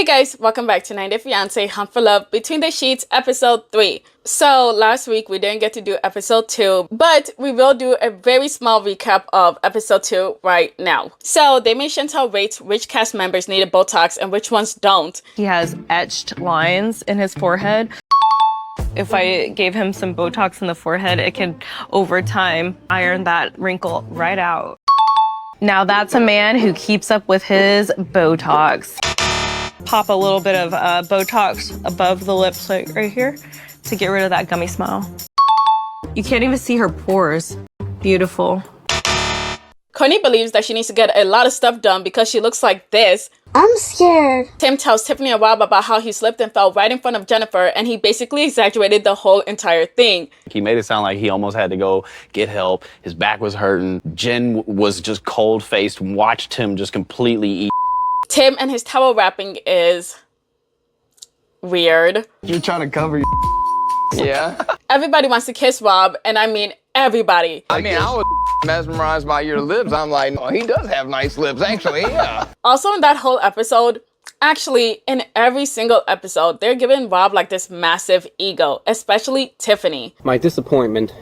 Hey guys, welcome back to 90 Fiancé Hunt for Love Between the Sheets episode 3. So last week we didn't get to do episode 2, but we will do a very small recap of episode 2 right now. So they made Chantel rate which cast members needed Botox and which ones don't. He has etched lines in his forehead. If I gave him some Botox in the forehead, it can, over time, iron that wrinkle right out. Now that's a man who keeps up with his Botox. Pop a little bit of Botox above the lips, like right here, to get rid of that gummy smile. You can't even see her pores. Beautiful. Courtney believes that she needs to get a lot of stuff done because she looks like this. I'm scared. Tim tells Tiffany and Rob about how he slipped and fell right in front of Jennifer, and he basically exaggerated the whole entire thing. He made it sound like he almost had to go get help. His back was hurting. Jen was just cold-faced, watched him just completely eat. Tim and his towel wrapping is weird. You're trying to cover your yeah. Everybody wants to kiss Rob, and I mean everybody. I was mesmerized by your lips. I'm like, oh, he does have nice lips, actually, yeah. Also in that whole episode, actually in every single episode, they're giving Rob like this massive ego, especially Tiffany. My disappointment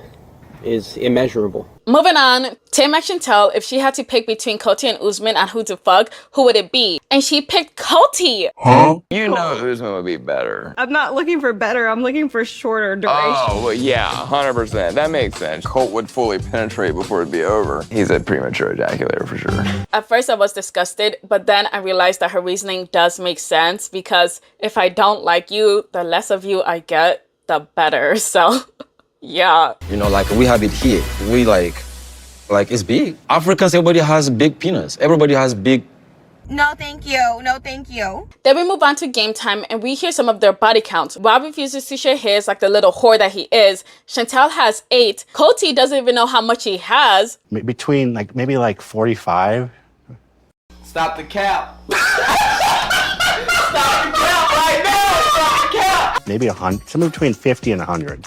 is immeasurable. Moving on, Tim asked Chantel if she had to pick between Colt and Usman on who to fuck, who would it be? And she picked Colt. Huh? You know Usman would be better. I'm not looking for better, I'm looking for shorter duration. Oh, well, yeah, 100%. That makes sense. Colt would fully penetrate before it'd be over. He's a premature ejaculator for sure. At first I was disgusted, but then I realized that her reasoning does make sense because if I don't like you, the less of you I get, the better. So, yeah. You know, like we have it here. We like it's big. Africans, everybody has big penis. Everybody has big. No, thank you. No, thank you. Then we move on to game time and we hear some of their body counts. Rob refuses to share his like the little whore that he is. Chantel has 8. Colt doesn't even know how much he has. Between maybe 45. Stop the cap. Stop the cap right now. Stop the cap. Maybe 100, somewhere between 50 and 100.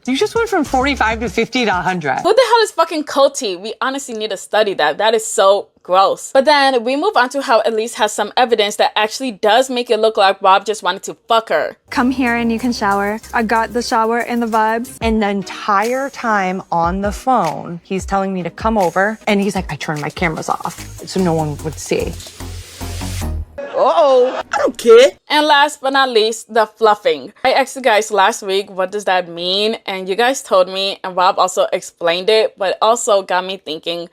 You just went from 45 to 50 to 100. Who the hell is fucking Colt? We honestly need to study that. That is so gross. But then we move on to how Elise has some evidence that actually does make it look like Rob just wanted to fuck her. Come here and you can shower. I got the shower and the vibes. And the entire time on the phone, he's telling me to come over. And he's like, I turned my cameras off so no one would see. Uh-oh, I don't care. And last but not least, the fluffing. I asked you guys last week, what does that mean? And you guys told me, and Rob also explained it, but also got me thinking,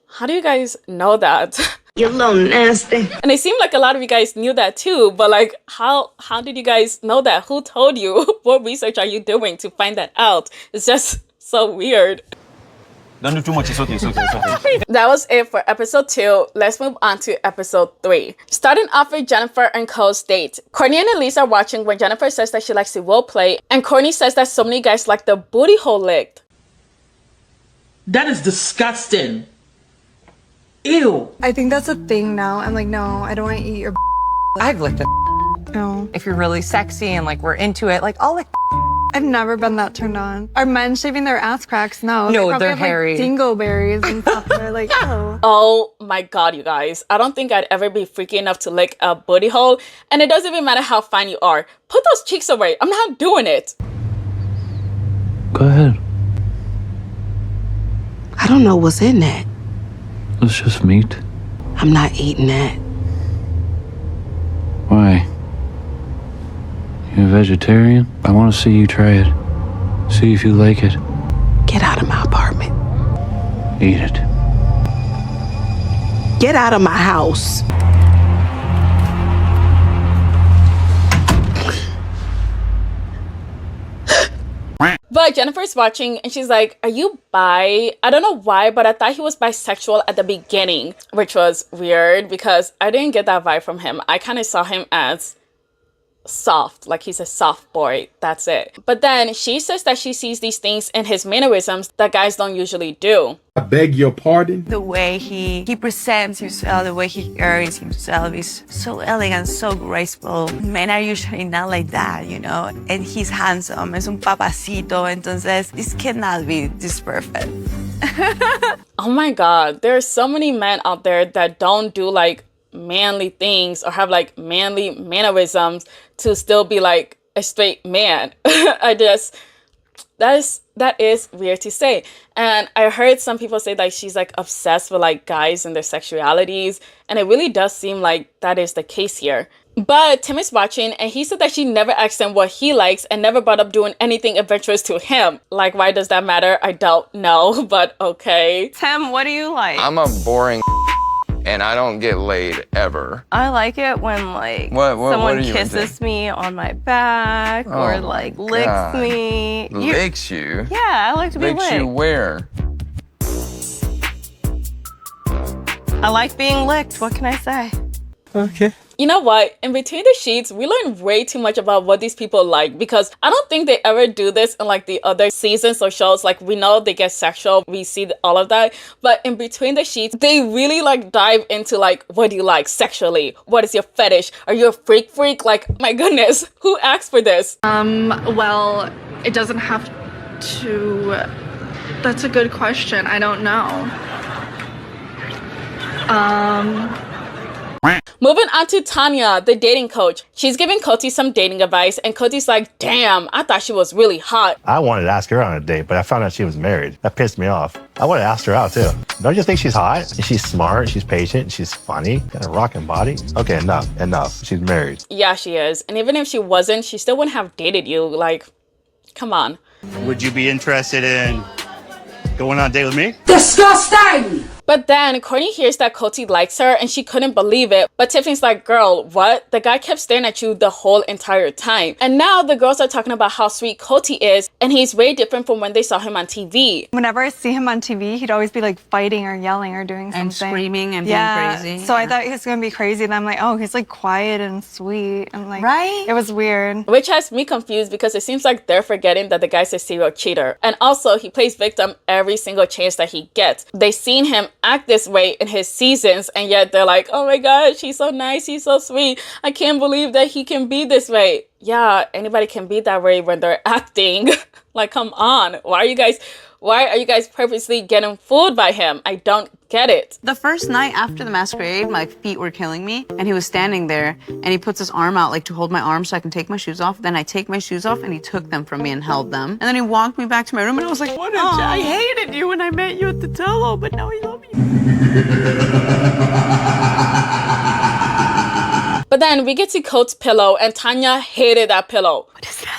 how do you guys know that? You're a little nasty. And it seemed like a lot of you guys knew that too, but like, how did you guys know that? Who told you? What research are you doing to find that out? It's just so weird. Don't do too much. It's okay. It's okay. It's okay. That was it for episode 2. Let's move on to episode 3. Starting off with Jennifer and Colt's date. Courtney and Elise are watching when Jennifer says that she likes to role play, and Courtney says that so many guys like the booty hole licked. That is disgusting. Ew. I think that's a thing now. I'm like, no, I don't want to eat your I've licked it. No. If you're really sexy and like we're into it, like I'll lick. I've never been that turned on. Are men shaving their ass cracks? No. No, They probably they're have, hairy. Like, dingleberries and stuff. They're like, oh. Oh my god, you guys. I don't think I'd ever be freaky enough to lick a booty hole, and it doesn't even matter how fine you are. Put those cheeks away. I'm not doing it. Go ahead. I don't know what's in that. It's just meat. I'm not eating that. Why? You a vegetarian? I want to see you try it. See if you like it. Get out of my apartment. Eat it. Get out of my house. But Jennifer's watching and she's like, are you bi? I don't know why, but I thought he was bisexual at the beginning, which was weird because I didn't get that vibe from him. I kind of saw him as soft, like he's a soft boy, that's it. But then she says that she sees these things in his mannerisms that guys don't usually do. I beg your pardon? The way he presents himself, the way he carries himself is so elegant, so graceful. Men are usually not like that, you know? And he's handsome, es un papacito, entonces this cannot be this perfect. Oh my god, there are so many men out there that don't do like manly things or have like manly mannerisms to still be like a straight man. That is weird to say. And I heard some people say that she's like obsessed with like guys and their sexualities, and it really does seem like that is the case here. But Tim is watching, and he said that she never asked him what he likes and never brought up doing anything adventurous to him. Like, why does that matter? I don't know, but okay. Tim, what do you like? I'm a boring and I don't get laid ever. I like it when like someone kisses me on my back or like licks me. Licks you? Yeah, I like to be licked. Licks you where? I like being licked. What can I say? Okay. You know what? In between the sheets, we learn way too much about what these people like, because I don't think they ever do this in like the other seasons or shows. Like, we know they get sexual, we see all of that, but in between the sheets, they really like dive into like, what do you like sexually? What is your fetish? Are you a freak? Like, my goodness, who asked for this? Well, it doesn't have to. That's a good question. I don't know. Moving on to Tanya, the dating coach. She's giving Cody some dating advice, and Cody's like, damn, I thought she was really hot. I wanted to ask her on a date, but I found out she was married. That pissed me off. I would have asked her out too. Don't you think she's hot? She's smart, she's patient, she's funny, got a rocking body. Okay, enough. She's married. Yeah, she is. And even if she wasn't, she still wouldn't have dated you. Like, come on. Would you be interested in going on a date with me? Disgusting! But then Courtney hears that Cody likes her, and she couldn't believe it. But Tiffany's like, girl, what? The guy kept staring at you the whole entire time. And now the girls are talking about how sweet Cody is, and he's way different from when they saw him on TV. Whenever I see him on TV, he'd always be like fighting or yelling or doing something. And screaming and being crazy. So I thought he was going to be crazy, and I'm like, oh, he's like quiet and sweet. And like, right? It was weird. Which has me confused, because it seems like they're forgetting that the guy's a serial cheater. And also, he plays victim every single chance that he gets. They seen him act this way in his seasons, and yet they're like, oh my gosh, he's so nice, he's so sweet, I can't believe that he can be this way. Yeah, anybody can be that way when they're acting. Like, come on, why are you guys purposely getting fooled by him? I don't get it. The first night after the masquerade, my feet were killing me, and he was standing there, and he puts his arm out like to hold my arm so I can take my shoes off. Then I take my shoes off, and he took them from me and held them. And then he walked me back to my room, and I was like, what? I hated you when I met you at the Tello, but now I love you. But then we get to Colt's pillow, and Tanya hated that pillow. What is that?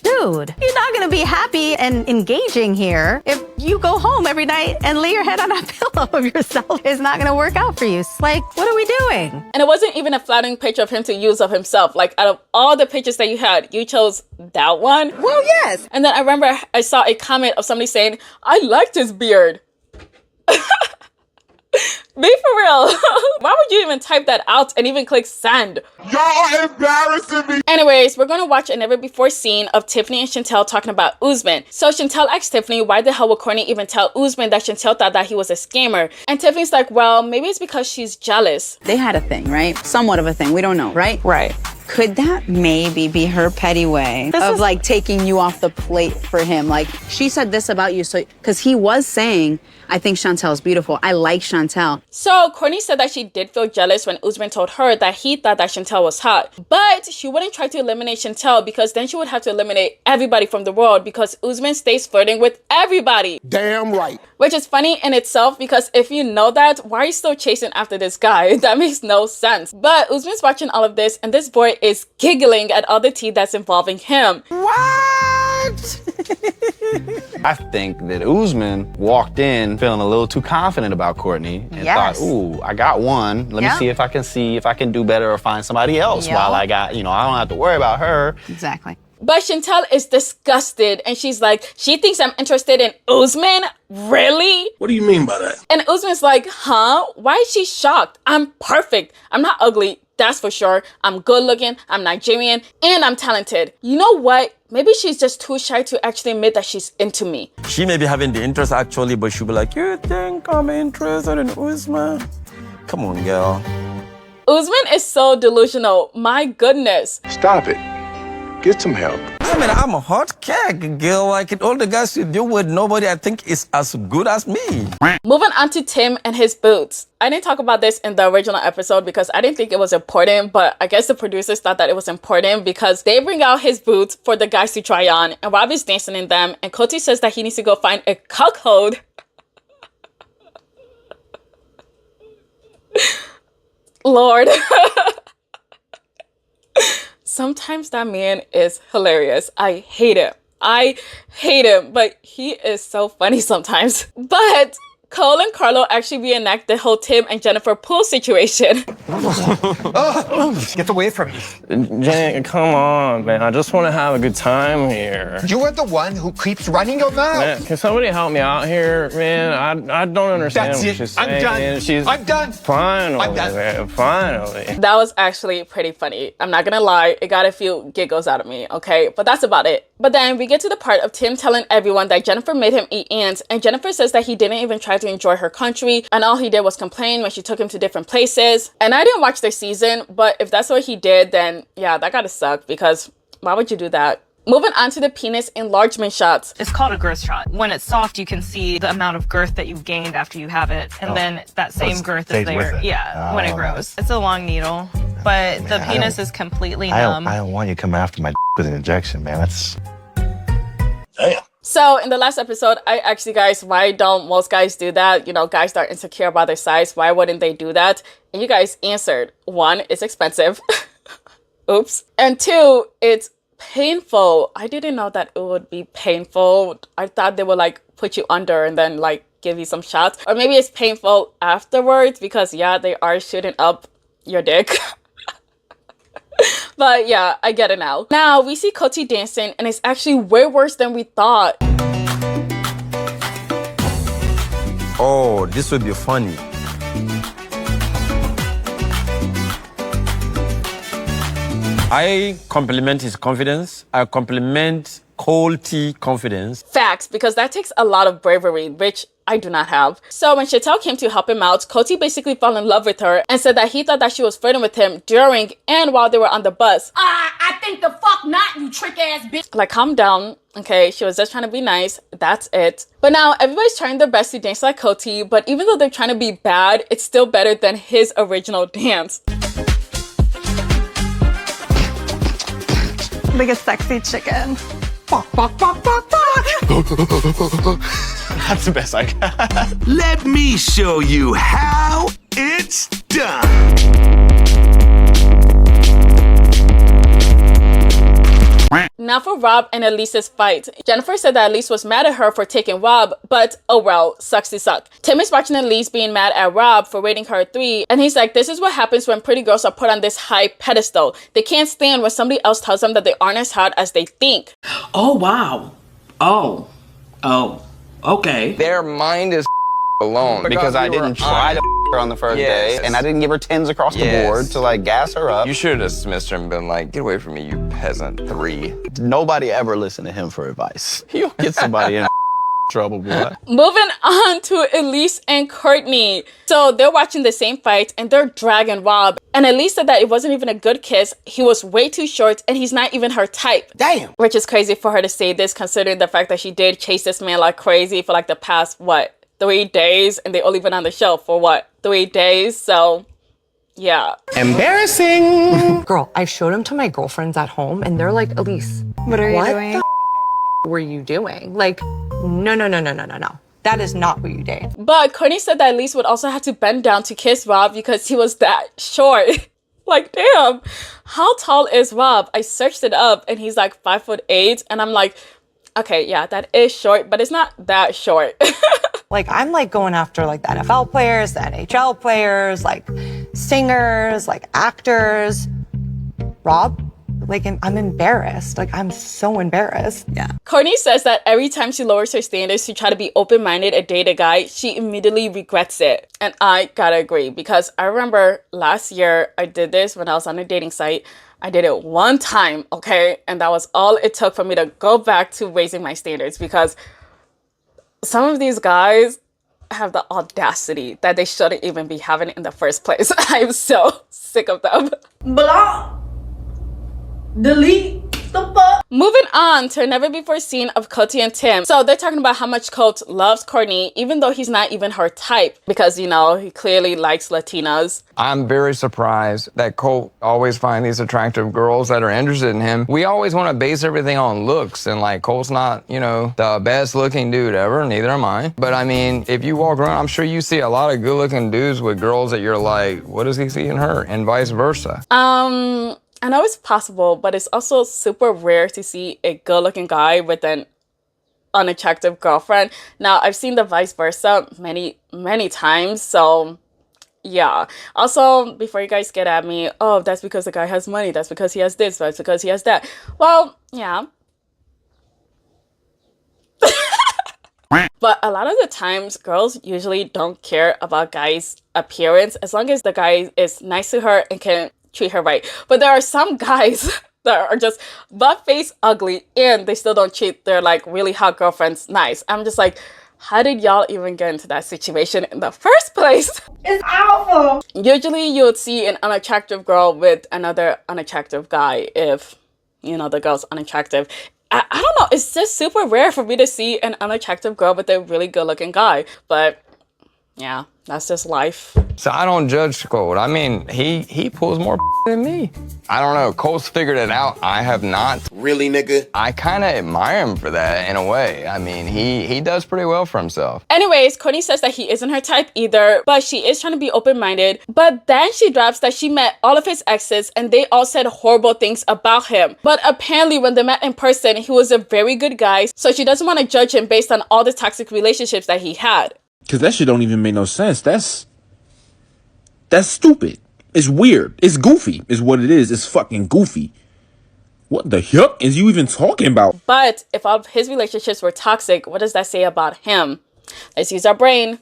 Dude, you're not gonna be happy and engaging here if you go home every night and lay your head on a pillow of yourself. It's not gonna work out for you. Like, what are we doing? And it wasn't even a flattering picture of him to use of himself. Like, out of all the pictures that you had, you chose that one? Well, yes. And then I remember I saw a comment of somebody saying, I liked his beard. Be for real. Why would you even type that out and even click send? Y'all embarrassing me. Anyways, we're going to watch a never before scene of Tiffany and Chantel talking about Usman. So Chantel asked Tiffany, why the hell would Courtney even tell Usman that Chantel thought that he was a scammer? And Tiffany's like, well, maybe it's because she's jealous. They had a thing, right? Somewhat of a thing. We don't know, right? Right. Could that maybe be her petty way of like taking you off the plate for him? Like, she said this about you, so because he was saying, I think Chantel's beautiful. I like Chantel. So Courtney said that she did feel jealous when Usman told her that he thought that Chantel was hot. But she wouldn't try to eliminate Chantel, because then she would have to eliminate everybody from the world, because Usman stays flirting with everybody. Damn right. Which is funny in itself, because if you know that, why are you still chasing after this guy? That makes no sense. But Usman's watching all of this, and this boy is giggling at all the tea that's involving him. What? I think that Usman walked in feeling a little too confident about Courtney and thought, ooh, I got one. Let me see if I can do better or find somebody else while I got, I don't have to worry about her. Exactly. But Chantel is disgusted, and she's like, she thinks I'm interested in Usman? Really? What do you mean by that? And Usman's like, huh? Why is she shocked? I'm perfect. I'm not ugly. That's for sure. I'm good looking, I'm Nigerian, and I'm talented. You know what? Maybe she's just too shy to actually admit that she's into me. She may be having the interest actually, but she'll be like, you think I'm interested in Usman? Come on, girl. Usman is so delusional. My goodness. Stop it. Get some help. I I mean, I'm a hot cake, girl. Like, all the guys you deal with, nobody I think is as good as me. Moving on to Tim and his boots. I didn't talk about this in the original episode because I didn't think it was important, but I guess the producers thought that it was important because they bring out his boots for the guys to try on, and Rob is dancing in them, and Coty says that he needs to go find a cuckold. Lord. Sometimes that man is hilarious. I hate him. I hate him, but he is so funny sometimes. But Cole and Carlo actually reenact the whole Tim and Jennifer pool situation. Get away from me. Jenny, come on, man. I just want to have a good time here. You are the one who keeps running your mouth. Man, can somebody help me out here, man? I don't understand That's what it. she's saying. I'm done. I'm done. Finally, I'm done. man. Finally. That was actually pretty funny. I'm not gonna lie, it got a few giggles out of me, okay? But that's about it. But then we get to the part of Tim telling everyone that Jennifer made him eat ants, and Jennifer says that he didn't even try to enjoy her country, and all he did was complain when she took him to different places. And I didn't watch their season, but if that's what he did, then yeah, that gotta suck, because why would you do that? Moving on to the penis enlargement shots. It's called a girth shot. When it's soft, you can see the amount of girth that you've gained after you have it, and then that same girth is there. Yeah, when it grows. It's a long needle, but the penis is completely numb. I don't want you coming after my with an injection, man. That's... Damn. So in the last episode, I asked you guys, why don't most guys do that? You know, guys that are insecure about their size, why wouldn't they do that? And you guys answered. 1, it's expensive. Oops. And 2, it's painful. I didn't know that it would be painful. I thought they would like put you under and then like give you some shots. Or maybe it's painful afterwards because yeah, they are shooting up your dick. But yeah, I get it now. Now we see Coty dancing and it's actually way worse than we thought. Oh, this would be funny. I compliment his confidence. I compliment Colt's confidence. Facts, because that takes a lot of bravery, which I do not have. So when Chantel came to help him out, Coty basically fell in love with her and said that he thought that she was flirting with him during and while they were on the bus. I think the fuck not, you trick ass bitch. Like, calm down. Okay, she was just trying to be nice. That's it. But now everybody's trying their best to dance like Coty, but even though they're trying to be bad, it's still better than his original dance. Like a sexy chicken. That's the best I got. Let me show you how it's done. Now for Rob and Elise's fight. Jennifer said that Elise was mad at her for taking Rob, but oh well, sucks to suck. Tim is watching Elise being mad at Rob for rating her a 3, and he's like, this is what happens when pretty girls are put on this high pedestal. They can't stand when somebody else tells them that they aren't as hot as they think. Oh, wow. Oh, okay. Their mind is alone. Because I didn't try to her on the first day, and I didn't give her 10s across the board to like gas her up. You should have dismissed her and been like, get away from me, you peasant 3. Nobody ever listened to him for advice. He'll get somebody in trouble, boy. Moving on to Elise and Courtney. So they're watching the same fight and they're dragging Rob. And Elise said that it wasn't even a good kiss. He was way too short and he's not even her type. Damn. Which is crazy for her to say this, considering the fact that she did chase this man like crazy for like the past, 3 days, and they only been on the show for 3 days. So yeah. Embarrassing. Girl, I showed him to my girlfriends at home and they're like, Elise, what are you doing? What the were you doing? Like, no. That is not what you did. But Courtney said that Elise would also have to bend down to kiss Rob because he was that short. Like, damn, how tall is Rob? I searched it up and he's like 5'8", and I'm like, okay, yeah, that is short, but it's not that short. Like, I'm like going after like the NFL players, the NHL players, like singers, like actors. Rob, like, I'm embarrassed. Like, I'm so embarrassed. Yeah. Courtney says that every time she lowers her standards to try to be open-minded and date a guy, she immediately regrets it. And I gotta agree, because I remember last year I did this when I was on a dating site. I did it one time, okay? And that was all it took for me to go back to raising my standards, because some of these guys have the audacity that they shouldn't even be having in the first place. I'm so sick of them. Block. Delete. Moving on to a never before scene of Coty and Tim. So they're talking about how much Colt loves Courtney, even though he's not even her type, because, you know, he clearly likes Latinas. I'm very surprised that Colt always finds these attractive girls that are interested in him. We always want to base everything on looks, and like Colt's not, you know, the best looking dude ever, neither am I. But I mean, if you walk around, I'm sure you see a lot of good looking dudes with girls that you're like, what does he see in her? And vice versa. I know it's possible, but it's also super rare to see a good-looking guy with an unattractive girlfriend. Now, I've seen the vice versa many, many times, so yeah. Also, before you guys get at me, oh, that's because the guy has money, that's because he has this, that's because he has that. Well, yeah. But a lot of the times, girls usually don't care about guys' appearance as long as the guy is nice to her and can treat her right. But there are some guys that are just butt-face ugly and they still don't treat their like really hot girlfriends nice. I'm just like, how did y'all even get into that situation in the first place? It's awful. Usually you would see an unattractive girl with another unattractive guy if, you know, the girl's unattractive. I don't know, it's just super rare for me to see an unattractive girl with a really good-looking guy. But yeah, that's just life. So I don't judge Colt. I mean, he pulls more than me. I don't know. Colt's figured it out. I have not. Really, nigga? I kind of admire him for that in a way. I mean, he does pretty well for himself. Anyways, Courtney says that he isn't her type either, but she is trying to be open-minded. But then she drops that she met all of his exes and they all said horrible things about him. But apparently when they met in person, he was a very good guy. So she doesn't want to judge him based on all the toxic relationships that he had. Cause that shit don't even make no sense. That's stupid. It's weird. It's goofy is what it is. It's fucking goofy. What the heck is you even talking about? But if all of his relationships were toxic, what does that say about him? Let's use our brain.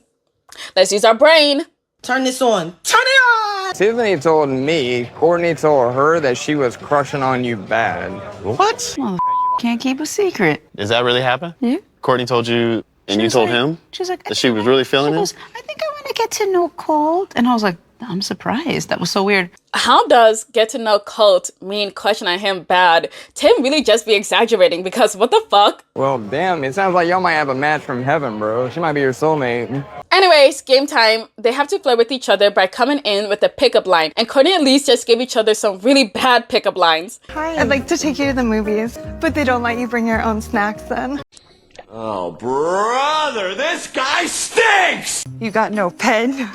Let's use our brain. Turn this on. Turn it on! Tiffany told me, Courtney told her that she was crushing on you bad. What? Well, can't keep a secret. Does that really happen? Yeah. Courtney told you, and you told him? She's like, that she was really feeling him? I think I want to get to know Colt. And I was like, I'm surprised. That was so weird. How does get to know Colt mean questioning him bad? Tim really just be exaggerating because what the fuck? Well, damn, it sounds like y'all might have a match from heaven, bro. She might be your soulmate. Anyways, game time. They have to flirt with each other by coming in with a pickup line. And Courtney and Elise just gave each other some really bad pickup lines. Hi. I'd like to take you to the movies, but they don't let you bring your own snacks then. Oh, brother, this guy stinks! You got no pen?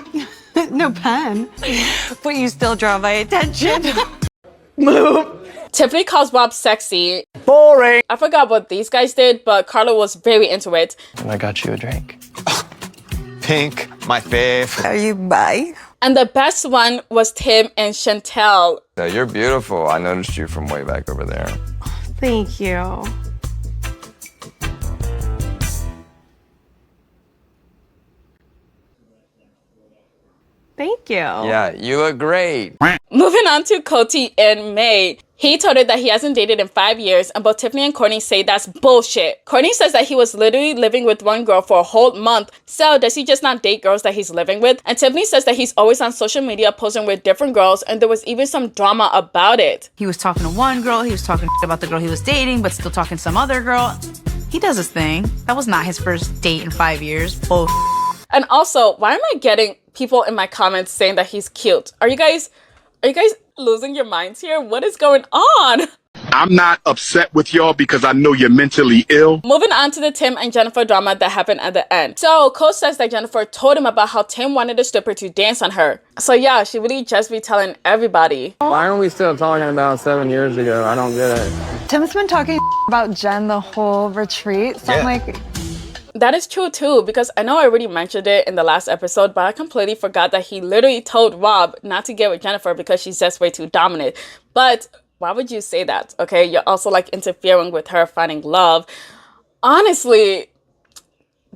No pen? But you still draw my attention. Tiffany calls Bob sexy. Boring. I forgot what these guys did, but Carla was very into it. I got you a drink. Pink, my fave. Are you bi? And the best one was Tim and Chantel. Yeah, you're beautiful. I noticed you from way back over there. Thank you. Thank you. Yeah, you look great. Moving on to Coty and May. He told her that he hasn't dated in 5 years, and both Tiffany and Courtney say that's bullshit. Courtney says that he was literally living with one girl for a whole month. So does he just not date girls that he's living with? And Tiffany says that he's always on social media posing with different girls, and there was even some drama about it. He was talking to one girl, he was talking about the girl he was dating, but still talking to some other girl. He does his thing. That was not his first date in 5 years. Bull. And also, why am I getting people in my comments saying that he's cute? Are you guys losing your minds here? What is going on? I'm not upset with y'all because I know you're mentally ill. Moving on to the Tim and Jennifer drama that happened at the end. So Coach says that Jennifer told him about how Tim wanted the stripper to dance on her. So yeah, she really just be telling everybody. Why aren't we still talking about 7 years ago? I don't get it. Tim's been talking about Jen the whole retreat. So I'm like... That is true too, because I know I already mentioned it in the last episode, but I completely forgot that he literally told Rob not to get with Jennifer because she's just way too dominant. But why would you say that? Okay, you're also like interfering with her finding love. Honestly,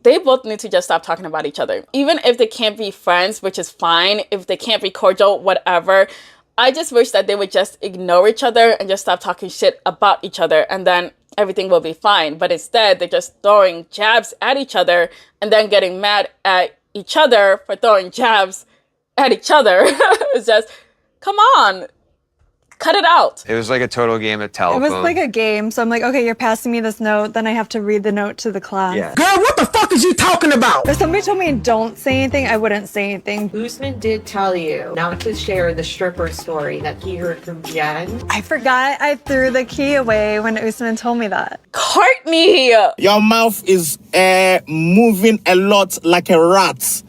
they both need to just stop talking about each other. Even if they can't be friends, which is fine. If they can't be cordial, whatever. I just wish that they would just ignore each other and just stop talking shit about each other, and then everything will be fine. But instead, they're just throwing jabs at each other and then getting mad at each other for throwing jabs at each other. It's just, come on. Cut it out. It was like a total game of It telephone. was like a game. So I'm like, okay, you're passing me this note. Then I have to read the note to the class. Yeah. Girl, what the fuck is you talking about? If somebody told me don't say anything, I wouldn't say anything. Usman did tell you not to share the stripper story that he heard from Jen. I forgot I threw the key away when Usman told me that. Courtney! Your mouth is moving a lot like a rat.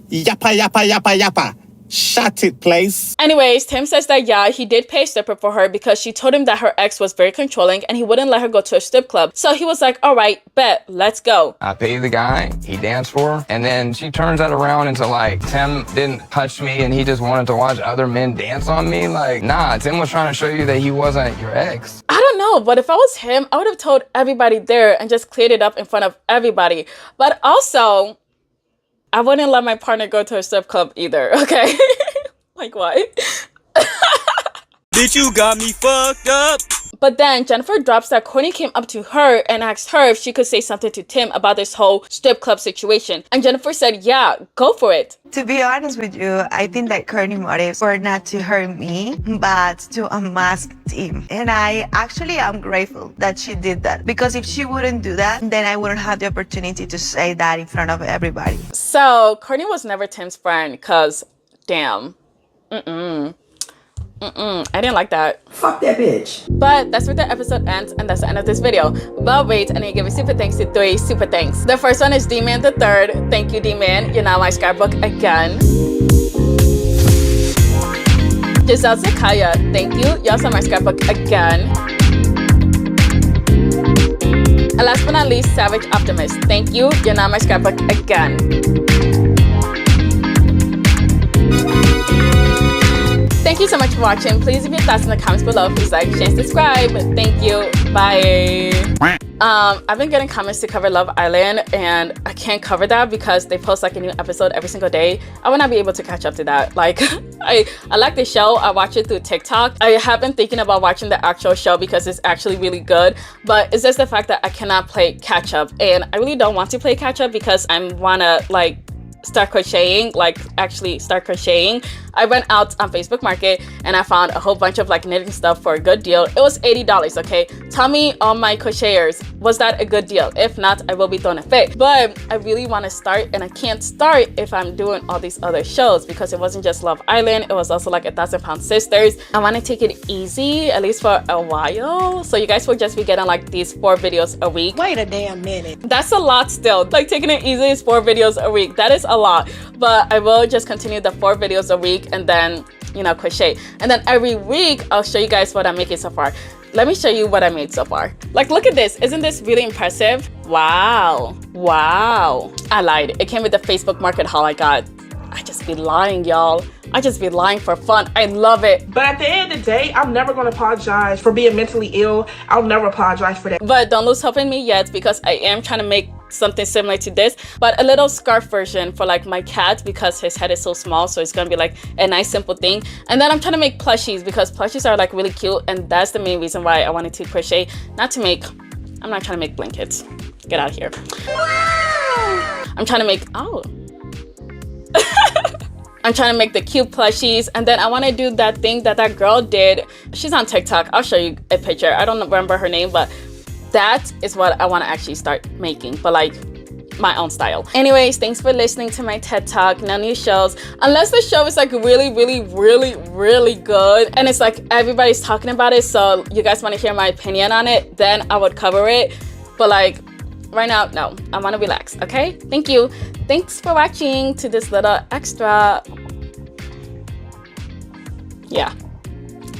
Yappa, yappa, yappa, yappa. Shut it, please. Anyways, Tim says that, yeah, he did pay a stripper for her because she told him that her ex was very controlling and he wouldn't let her go to a strip club. So he was like, all right, bet, let's go. I paid the guy, he danced for her, and then she turns that around into like, Tim didn't touch me and he just wanted to watch other men dance on me. Like, nah, Tim was trying to show you that he wasn't your ex. I don't know, but if I was him, I would have told everybody there and just cleared it up in front of everybody. But also, I wouldn't let my partner go to a strip club either, okay? Like, why? Bitch, you got me fucked up. But then Jennifer drops that Courtney came up to her and asked her if she could say something to Tim about this whole strip club situation. And Jennifer said, yeah, go for it. To be honest with you, I think that Courtney's motives were not to hurt me, but to unmask Tim. And I actually am grateful that she did that. Because if she wouldn't do that, then I wouldn't have the opportunity to say that in front of everybody. So Courtney was never Tim's friend because, damn. I didn't like that. Fuck that bitch. But that's where the episode ends, and that's the end of this video. But wait, and I give a super thanks to 3 super thanks. The first one is D-Man the Third. Thank you, D-Man. You're now my scrapbook again. Giselle Zakaya, thank you. You're also my scrapbook again. And last but not least, Savage Optimist. Thank you. You're now my scrapbook again. Thank you so much for watching. Please leave your thoughts in the comments below. Please like, share, and subscribe. Thank you. Bye. I've been getting comments to cover Love Island, and I can't cover that because they post like a new episode every single day. I will not be able to catch up to that. Like, I like the show. I watch it through TikTok. I have been thinking about watching the actual show because it's actually really good, but it's just the fact that I cannot play catch up, and I really don't want to play catch up because I want to like start crocheting, like actually start crocheting. I went out on Facebook Market and I found a whole bunch of like knitting stuff for a good deal. It was $80, okay? Tell me, all my crocheters, was that a good deal? If not, I will be throwing a fit. But I really want to start, and I can't start if I'm doing all these other shows because it wasn't just Love Island, it was also like 1,000-Pound Sisters. I want to take it easy, at least for a while. So you guys will just be getting like these 4 videos a week. Wait a damn minute. That's a lot still. Like, taking it easy is 4 videos a week. That is a lot. But I will just continue the 4 videos a week and then, you know, crochet. And then every week, I'll show you guys what I'm making so far. Let me show you what I made so far. Like, look at this. Isn't this really impressive? Wow. Wow. I lied. It came with the Facebook Market haul I got. I just be lying, y'all. I just be lying for fun. I love it. But at the end of the day, I'm never going to apologize for being mentally ill. I'll never apologize for that. But don't lose hope in me yet, because I am trying to make something similar to this, but a little scarf version for like my cat because his head is so small, so it's gonna be like a nice simple thing. And then I'm trying to make plushies because plushies are like really cute, and that's the main reason why I wanted to crochet. I'm not trying to make blankets. Get out of here. I'm trying to make, I'm trying to make the cute plushies, and then I want to do that thing that girl did. She's on TikTok. I'll show you a picture. I don't remember her name, but that is what I want to actually start making, but like my own style. Anyways, thanks for listening to my TED Talk. No new shows. Unless the show is like really, really, really, really good and it's like everybody's talking about it, so you guys want to hear my opinion on it, then I would cover it. But like right now, no. I want to relax, okay? Thank you. Thanks for watching to this little extra. Yeah.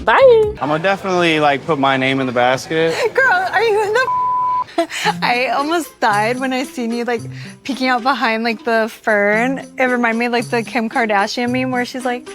Bye. I'm gonna definitely like put my name in the basket. Girl, are you in the I almost died when I seen you like peeking out behind like the fern. It reminded me of like the Kim Kardashian meme where she's like,